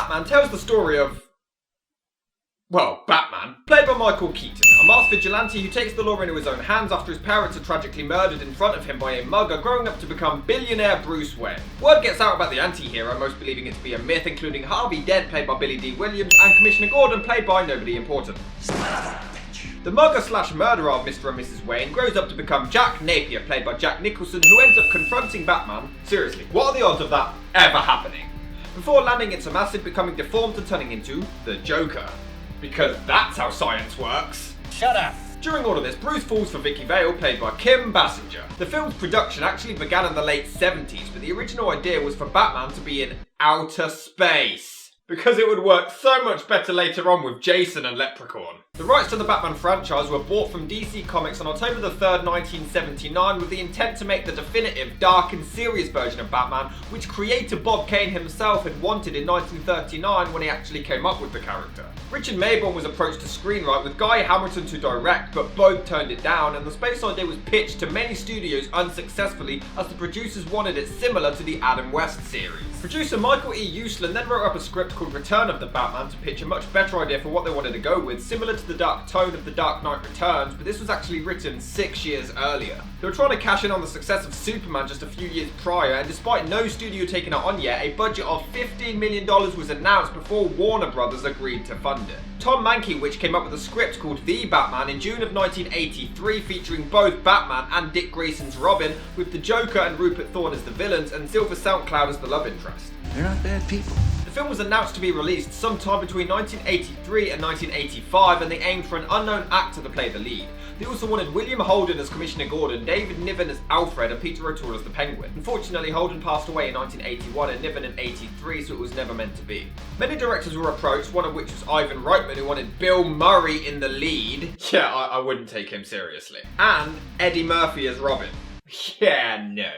Batman tells the story of, well, Batman, played by Michael Keaton, a masked vigilante who takes the law into his own hands after his parents are tragically murdered in front of him by a mugger, growing up to become billionaire Bruce Wayne. Word gets out about the anti-hero, most believing it to be a myth, including Harvey Dent, played by Billy D. Williams, and Commissioner Gordon, played by nobody important. The mugger/murderer of Mr. and Mrs. Wayne grows up to become Jack Napier, played by Jack Nicholson, who ends up confronting Batman. Seriously, what are the odds of that ever happening? Before landing into massive, becoming deformed and turning into the Joker. Because that's how science works. Shut up! During all of this, Bruce falls for Vicky Vale, played by Kim Basinger. The film's production actually began in the late 70s, but the original idea was for Batman to be in outer space, because it would work so much better later on with Jason and Leprechaun. The rights to the Batman franchise were bought from DC Comics on October 3rd, 1979, with the intent to make the definitive, dark and serious version of Batman, which creator Bob Kane himself had wanted in 1939 when he actually came up with the character. Richard Mayborn was approached to screenwrite with Guy Hamilton to direct, but both turned it down, and the space idea was pitched to many studios unsuccessfully, as the producers wanted it similar to the Adam West series. Producer Michael E. Uslan then wrote up a script called Return of the Batman to pitch a much better idea for what they wanted to go with, similar to the dark tone of The Dark Knight Returns, but this was actually written 6 years earlier. They were trying to cash in on the success of Superman just a few years prior, and despite no studio taking it on yet, a budget of $15 million was announced before Warner Brothers agreed to fund it. Tom Mankiewicz came up with a script called The Batman in June of 1983, featuring both Batman and Dick Grayson's Robin, with the Joker and Rupert Thorne as the villains and Silver SoundCloud as the love interest. They're not bad people. The film was announced to be released sometime between 1983 and 1985, and they aimed for an unknown actor to play the lead. They also wanted William Holden as Commissioner Gordon, David Niven as Alfred, and Peter O'Toole as the Penguin. Unfortunately, Holden passed away in 1981 and Niven in 83, so it was never meant to be. Many directors were approached, one of which was Ivan Reitman, who wanted Bill Murray in the lead. Yeah, I wouldn't take him seriously. And Eddie Murphy as Robin. Yeah, no.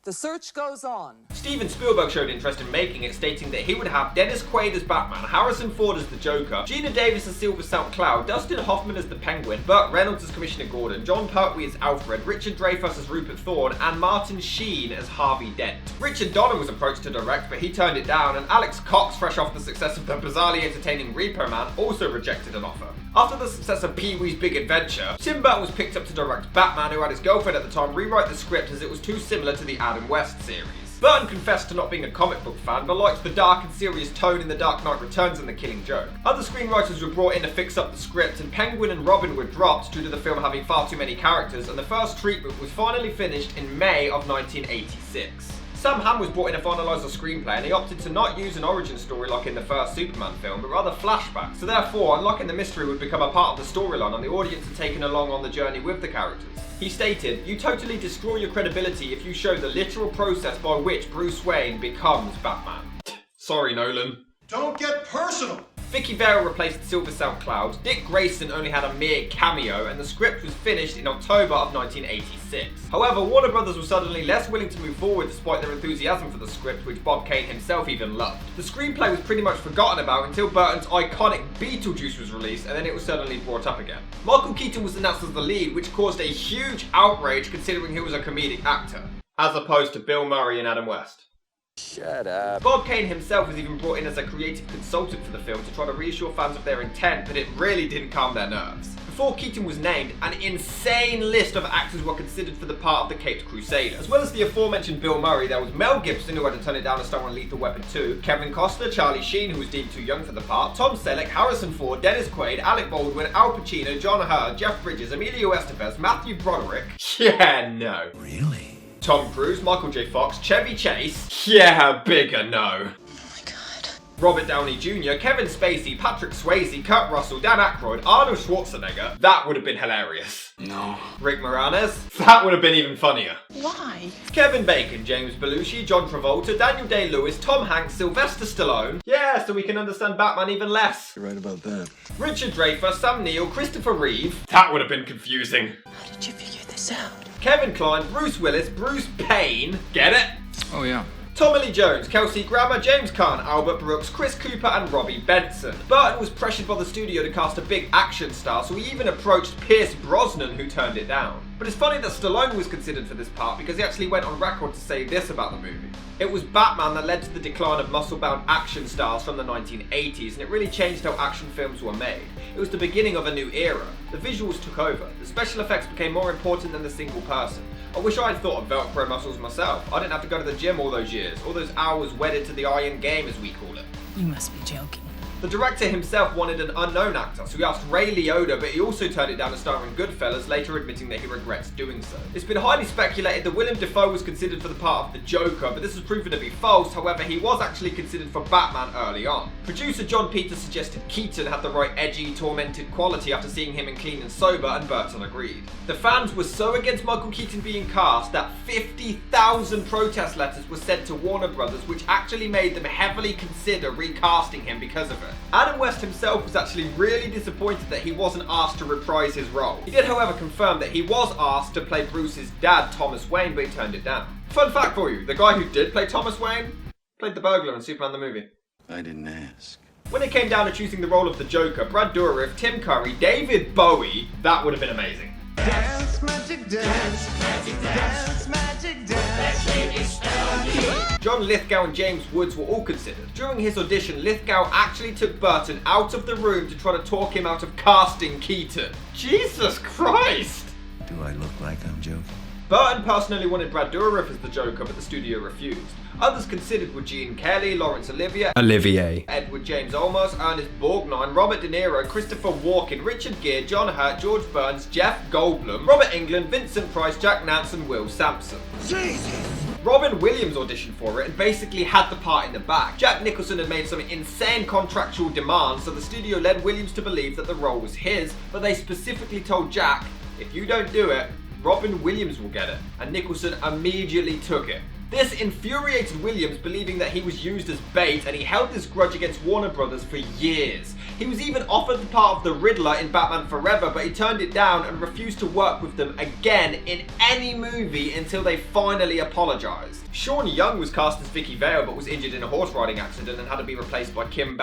The search goes on. Steven Spielberg showed interest in making it, stating that he would have Dennis Quaid as Batman, Harrison Ford as the Joker, Gina Davis as Silver SoundCloud, Dustin Hoffman as the Penguin, Burt Reynolds as Commissioner Gordon, John Pertwee as Alfred, Richard Dreyfuss as Rupert Thorne, and Martin Sheen as Harvey Dent. Richard Donner was approached to direct, but he turned it down, and Alex Cox, fresh off the success of the bizarrely entertaining Repo Man, also rejected an offer. After the success of Pee-wee's Big Adventure, Tim Burton was picked up to direct Batman, who had his girlfriend at the time rewrite the script as it was too similar to the Adam West series. Burton confessed to not being a comic book fan, but liked the dark and serious tone in The Dark Knight Returns and The Killing Joke. Other screenwriters were brought in to fix up the script, and Penguin and Robin were dropped due to the film having far too many characters, and the first treatment was finally finished in May of 1986. Sam Hamm was brought in to finalise the screenplay, and he opted to not use an origin story like in the first Superman film, but rather flashbacks, so therefore unlocking the mystery would become a part of the storyline, and the audience are taken along on the journey with the characters. He stated, "You totally destroy your credibility if you show the literal process by which Bruce Wayne becomes Batman." Sorry, Nolan. Don't get personal! Vicky Vale replaced Silver SoundCloud, Dick Grayson only had a mere cameo, and the script was finished in October of 1986. However, Warner Brothers was suddenly less willing to move forward despite their enthusiasm for the script, which Bob Kane himself even loved. The screenplay was pretty much forgotten about until Burton's iconic Beetlejuice was released, and then it was suddenly brought up again. Michael Keaton was announced as the lead, which caused a huge outrage considering he was a comedic actor, as opposed to Bill Murray and Adam West. Shut up. Bob Kane himself was even brought in as a creative consultant for the film to try to reassure fans of their intent, but it really didn't calm their nerves. Before Keaton was named, an insane list of actors were considered for the part of the Caped Crusader. As well as the aforementioned Bill Murray, there was Mel Gibson, who had to turn it down to star on Lethal Weapon 2, Kevin Costner, Charlie Sheen, who was deemed too young for the part, Tom Selleck, Harrison Ford, Dennis Quaid, Alec Baldwin, Al Pacino, John Hurt, Jeff Bridges, Emilio Estevez, Matthew Broderick. Yeah, no. Really? Tom Cruise, Michael J. Fox, Chevy Chase. Yeah, bigger no. Robert Downey Jr., Kevin Spacey, Patrick Swayze, Kurt Russell, Dan Aykroyd, Arnold Schwarzenegger. That would have been hilarious. No. Rick Moranis. That would have been even funnier. Why? Kevin Bacon, James Belushi, John Travolta, Daniel Day-Lewis, Tom Hanks, Sylvester Stallone. Yeah, so we can understand Batman even less. You're right about that. Richard Dreyfuss, Sam Neill, Christopher Reeve. That would have been confusing. How did you figure this out? Kevin Kline, Bruce Willis, Bruce Payne. Get it? Oh yeah. Tommy Lee Jones, Kelsey Grammer, James Caan, Albert Brooks, Chris Cooper and Robbie Benson. Burton was pressured by the studio to cast a big action star, so he even approached Pierce Brosnan, who turned it down. But it's funny that Stallone was considered for this part because he actually went on record to say this about the movie. It was Batman that led to the decline of muscle-bound action stars from the 1980s, and it really changed how action films were made. It was the beginning of a new era. The visuals took over. The special effects became more important than the single person. I wish I had thought of Velcro muscles myself. I didn't have to go to the gym all those years, all those hours wedded to the iron game as we call it. You must be joking. The director himself wanted an unknown actor, so he asked Ray Liotta, but he also turned it down to star in Goodfellas, later admitting that he regrets doing so. It's been highly speculated that Willem Dafoe was considered for the part of the Joker, but this was proven to be false. However, he was actually considered for Batman early on. Producer John Peters suggested Keaton had the right edgy, tormented quality after seeing him in Clean and Sober, and Burton agreed. The fans were so against Michael Keaton being cast that 50,000 protest letters were sent to Warner Brothers, which actually made them heavily consider recasting him because of it. Adam West himself was actually really disappointed that he wasn't asked to reprise his role. He did, however, confirm that he was asked to play Bruce's dad, Thomas Wayne, but he turned it down. Fun fact for you, the guy who did play Thomas Wayne played the burglar in Superman the movie. I didn't ask. When it came down to choosing the role of the Joker, Brad Dourif, Tim Curry, David Bowie, that would have been amazing. Dance, magic dance, dance, magic dance. John Lithgow and James Woods were all considered. During his audition, Lithgow actually took Burton out of the room to try to talk him out of casting Keaton. Jesus Christ! Do I look like I'm joking? Burton personally wanted Brad Dourif as the Joker, but the studio refused. Others considered were Gene Kelly, Laurence Olivier, Edward James Olmos, Ernest Borgnine, Robert De Niro, Christopher Walken, Richard Gere, John Hurt, George Burns, Jeff Goldblum, Robert Englund, Vincent Price, Jack Nance, and Will Sampson. Jesus! Robin Williams auditioned for it and basically had the part in the bag. Jack Nicholson had made some insane contractual demands, so the studio led Williams to believe that the role was his, but they specifically told Jack, if you don't do it, Robin Williams will get it, and Nicholson immediately took it. This infuriated Williams, believing that he was used as bait, and he held this grudge against Warner Brothers for years. He was even offered the part of the Riddler in Batman Forever, but he turned it down and refused to work with them again in any movie until they finally apologized. Sean Young was cast as Vicky Vale, but was injured in a horse riding accident and had to be replaced by Kim.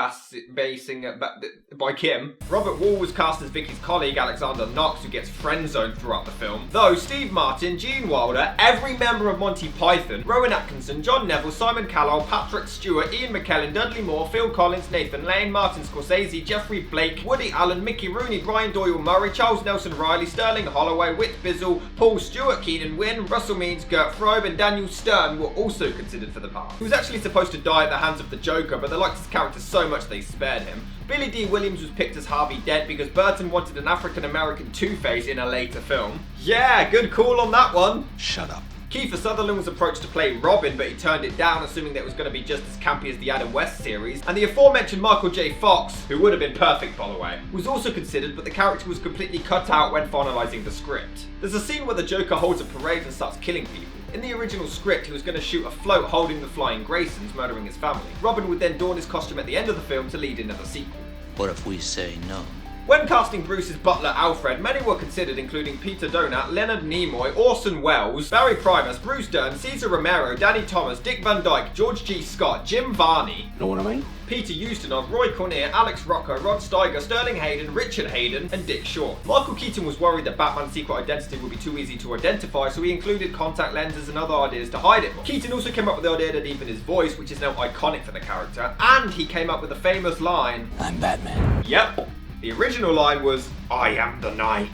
Robert Wall was cast as Vicky's colleague Alexander Knox, who gets friend-zoned throughout the film. Though Steve Martin, Gene Wilder, every member of Monty Python, Rowan Atkinson, John Neville, Simon Cowell, Patrick Stewart, Ian McKellen, Dudley Moore, Phil Collins, Nathan Lane, Martin Scorsese, Jeffrey Blake, Woody Allen, Mickey Rooney, Brian Doyle Murray, Charles Nelson Riley, Sterling Holloway, Whit Bizzle, Paul Stewart, Keenan Wynn, Russell Means, Gert Frobe, and Daniel Stern were also considered for the part. He was actually supposed to die at the hands of the Joker, but they liked his character so much they spared him. Billy D. Williams was picked as Harvey Dent because Burton wanted an African-American Two-Face in a later film. Yeah, good call on that one. Shut up. Kiefer Sutherland was approached to play Robin, but he turned it down, assuming that it was going to be just as campy as the Adam West series. And the aforementioned Michael J. Fox, who would have been perfect by the way, was also considered, but the character was completely cut out when finalising the script. There's a scene where the Joker holds a parade and starts killing people. In the original script, he was going to shoot a float holding the flying Graysons, murdering his family. Robin would then don his costume at the end of the film to lead into the sequel. What if we say no? When casting Bruce's butler Alfred, many were considered, including Peter Donat, Leonard Nimoy, Orson Welles, Barry Primus, Bruce Dern, Cesar Romero, Danny Thomas, Dick Van Dyke, George G. Scott, Jim Varney, Know what I mean? Peter Ustinov, Roy Cornier, Alex Rocco, Rod Steiger, Sterling Hayden, Richard Hayden, and Dick Shaw. Michael Keaton was worried that Batman's secret identity would be too easy to identify, so he included contact lenses and other ideas to hide it more. Keaton also came up with the idea to deepen his voice, which is now iconic for the character, and he came up with the famous line, I'm Batman. Yep. The original line was, I am the knight.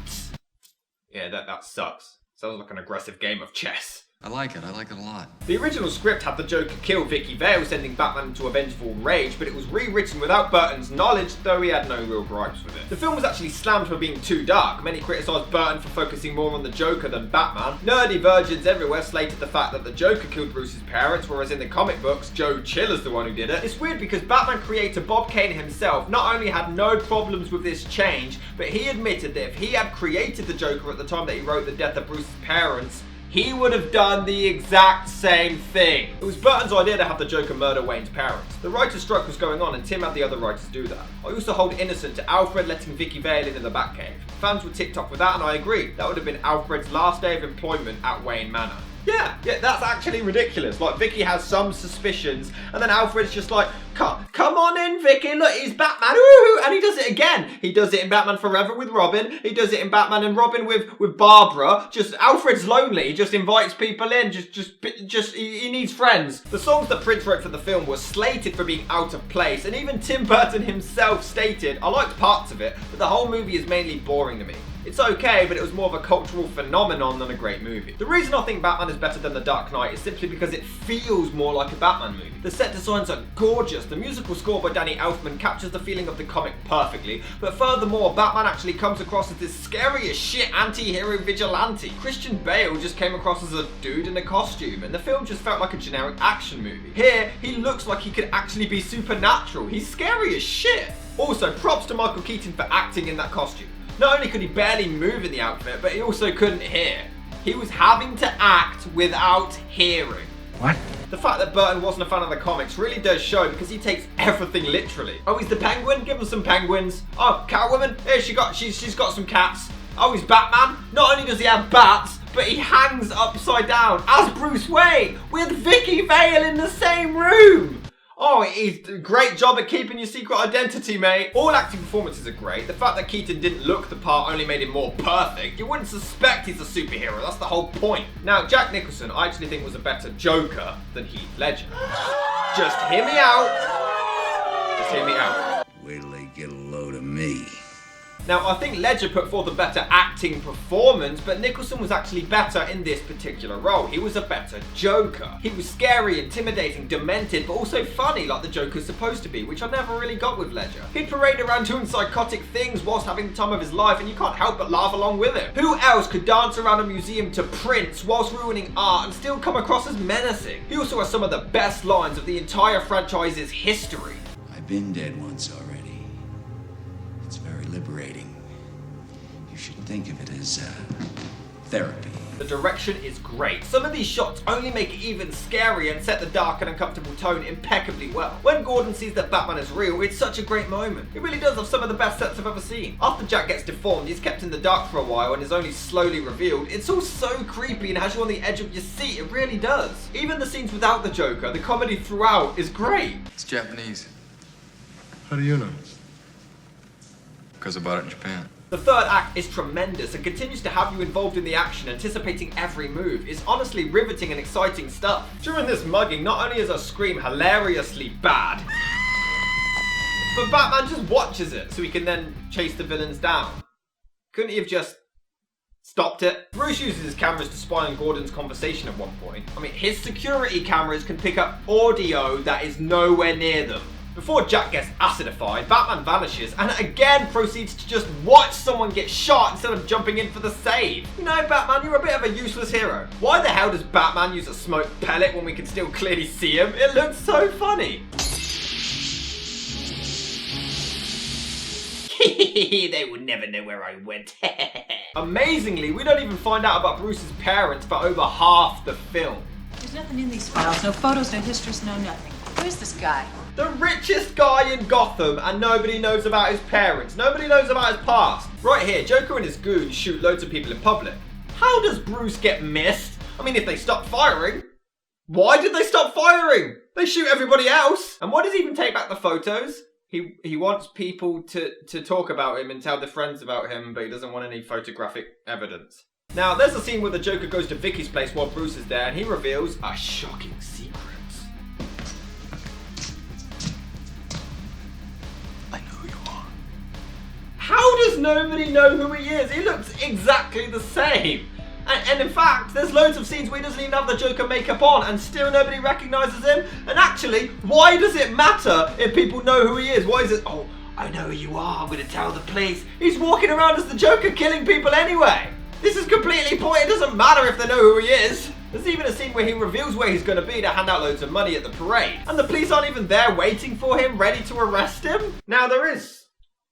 Yeah, that sucks. Sounds like an aggressive game of chess. I like it a lot. The original script had the Joker kill Vicky Vale, sending Batman into a vengeful rage, but it was rewritten without Burton's knowledge, though he had no real gripes with it. The film was actually slammed for being too dark. Many criticised Burton for focusing more on the Joker than Batman. Nerdy virgins everywhere slated the fact that the Joker killed Bruce's parents, whereas in the comic books, Joe Chill is the one who did it. It's weird because Batman creator Bob Kane himself not only had no problems with this change, but he admitted that if he had created the Joker at the time that he wrote the death of Bruce's parents, he would have done the exact same thing. It was Burton's idea to have the Joker murder Wayne's parents. The writer's strike was going on and Tim had the other writers do that. I also hold innocent to Alfred letting Vicky Vale into the Batcave. Fans were ticked off with that and I agree. That would have been Alfred's last day of employment at Wayne Manor. Yeah, that's actually ridiculous. Like, Vicky has some suspicions, and then Alfred's just like, come on in, Vicky, look, he's Batman, woohoo! And he does it again. He does it in Batman Forever with Robin. He does it in Batman and Robin with Barbara. Just, Alfred's lonely. He just invites people in. He needs friends. The songs that Prince wrote for the film were slated for being out of place, and even Tim Burton himself stated, I liked parts of it, but the whole movie is mainly boring to me. It's okay, but it was more of a cultural phenomenon than a great movie. The reason I think Batman is better than The Dark Knight is simply because it feels more like a Batman movie. The set designs are gorgeous, the musical score by Danny Elfman captures the feeling of the comic perfectly, but furthermore, Batman actually comes across as this scary as shit anti-hero vigilante. Christian Bale just came across as a dude in a costume, and the film just felt like a generic action movie. Here, he looks like he could actually be supernatural. He's scary as shit. Also, props to Michael Keaton for acting in that costume. Not only could he barely move in the outfit, but he also couldn't hear. He was having to act without hearing. What? The fact that Burton wasn't a fan of the comics really does show because he takes everything literally. Oh, he's the Penguin? Give him some penguins. Oh, Catwoman? Here, she's got some cats. Oh, he's Batman? Not only does he have bats, but he hangs upside down as Bruce Wayne with Vicky Vale in the same room. Oh, he's a great job at keeping your secret identity, mate. All acting performances are great. The fact that Keaton didn't look the part only made him more perfect. You wouldn't suspect he's a superhero. That's the whole point. Now, Jack Nicholson, I actually think was a better Joker than Heath Ledger. Just hear me out. Just hear me out. Wait till they get a load of me. Now, I think Ledger put forth a better acting performance, but Nicholson was actually better in this particular role. He was a better Joker. He was scary, intimidating, demented, but also funny like the Joker's supposed to be, which I never really got with Ledger. He'd parade around doing psychotic things whilst having the time of his life, and you can't help but laugh along with him. Who else could dance around a museum to Prince whilst ruining art and still come across as menacing? He also has some of the best lines of the entire franchise's history. I've been dead once already. It's very liberating. You should think of it as therapy. The direction is great. Some of these shots only make it even scarier and set the dark and uncomfortable tone impeccably well. When Gordon sees that Batman is real, it's such a great moment. It really does have some of the best sets I've ever seen. After Jack gets deformed, he's kept in the dark for a while and is only slowly revealed. It's all so creepy and has you on the edge of your seat. It really does. Even the scenes without the Joker, the comedy throughout is great. It's Japanese. How do you know? Because I bought it in Japan. The third act is tremendous and continues to have you involved in the action, anticipating every move. It's honestly riveting and exciting stuff. During this mugging, not only is her scream hilariously bad, but Batman just watches it so he can then chase the villains down. Couldn't he have just stopped it? Bruce uses his cameras to spy on Gordon's conversation at one point. I mean, his security cameras can pick up audio that is nowhere near them. Before Jack gets acidified, Batman vanishes and again proceeds to just watch someone get shot instead of jumping in for the save. You know, Batman, you're a bit of a useless hero. Why the hell does Batman use a smoke pellet when we can still clearly see him? It looks so funny. They would never know where I went. Amazingly, we don't even find out about Bruce's parents for over half the film. There's nothing in these files. No photos, no histories, no nothing. Who's this guy? The richest guy in Gotham, and nobody knows about his parents. Nobody knows about his past. Right here, Joker and his goons shoot loads of people in public. How does Bruce get missed? I mean, if they stop firing. Why did they stop firing? They shoot everybody else. And why does he even take back the photos? He wants people to talk about him and tell their friends about him, but he doesn't want any photographic evidence. Now, there's a scene where the Joker goes to Vicky's place while Bruce is there, and he reveals a shocking secret. How does nobody know who he is? He looks exactly the same. And in fact, there's loads of scenes where he doesn't even have the Joker makeup on and still nobody recognises him. And actually, why does it matter if people know who he is? Why is it, oh, I know who you are, I'm going to tell the police. He's walking around as the Joker killing people anyway. This is completely pointless. It doesn't matter if they know who he is. There's even a scene where he reveals where he's going to be to hand out loads of money at the parade. And the police aren't even there waiting for him, ready to arrest him. Now, there is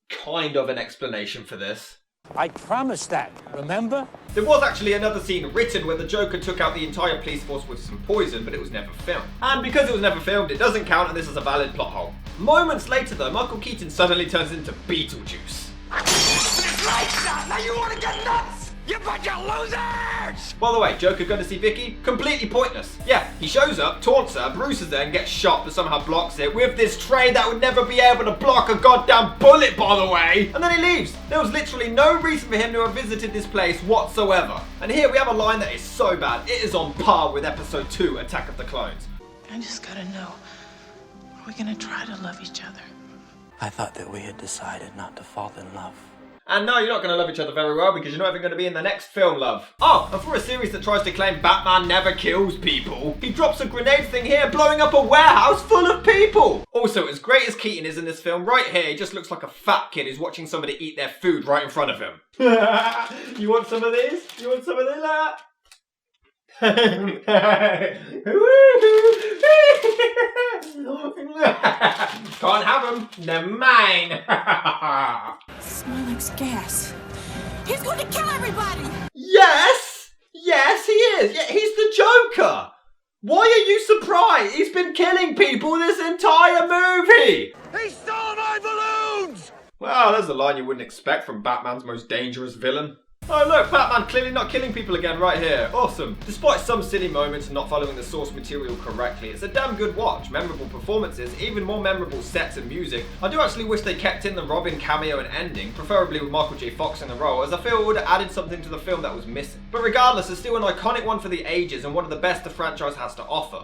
kind of an explanation for this. I promised that, remember? There was actually another scene written where the Joker took out the entire police force with some poison, but it was never filmed. And because it was never filmed, it doesn't count, and this is a valid plot hole. Moments later though, Michael Keaton suddenly turns into Beetlejuice. Right shot, now you wanna get nuts? You bunch of losers! By the way, Joker going to see Vicky? Completely pointless. Yeah, he shows up, taunts her, bruises her, and gets shot, but somehow blocks it with this tray that would never be able to block a goddamn bullet, by the way. And then he leaves. There was literally no reason for him to have visited this place whatsoever. And here we have a line that is so bad, it is on par with episode 2, Attack of the Clones. I just gotta know, are we gonna try to love each other? I thought that we had decided not to fall in love. And no, you're not going to love each other very well because you're not even going to be in the next film, love. Oh, and for a series that tries to claim Batman never kills people, he drops a grenade thing here, blowing up a warehouse full of people. Also, as great as Keaton is in this film, right here, he just looks like a fat kid who's watching somebody eat their food right in front of him. You want some of this? You want some of this? Can't have them. They're mine. Smells like gas. He's going to kill everybody! Yes! Yes, he is. Yeah, he's the Joker. Why are you surprised? He's been killing people this entire movie. He stole my balloons! Well, there's a line you wouldn't expect from Batman's most dangerous villain. Oh look, Batman clearly not killing people again right here. Awesome. Despite some silly moments and not following the source material correctly, it's a damn good watch. Memorable performances, even more memorable sets and music. I do actually wish they kept in the Robin cameo and ending, preferably with Michael J. Fox in the role, as I feel it would have added something to the film that was missing. But regardless, it's still an iconic one for the ages and one of the best the franchise has to offer.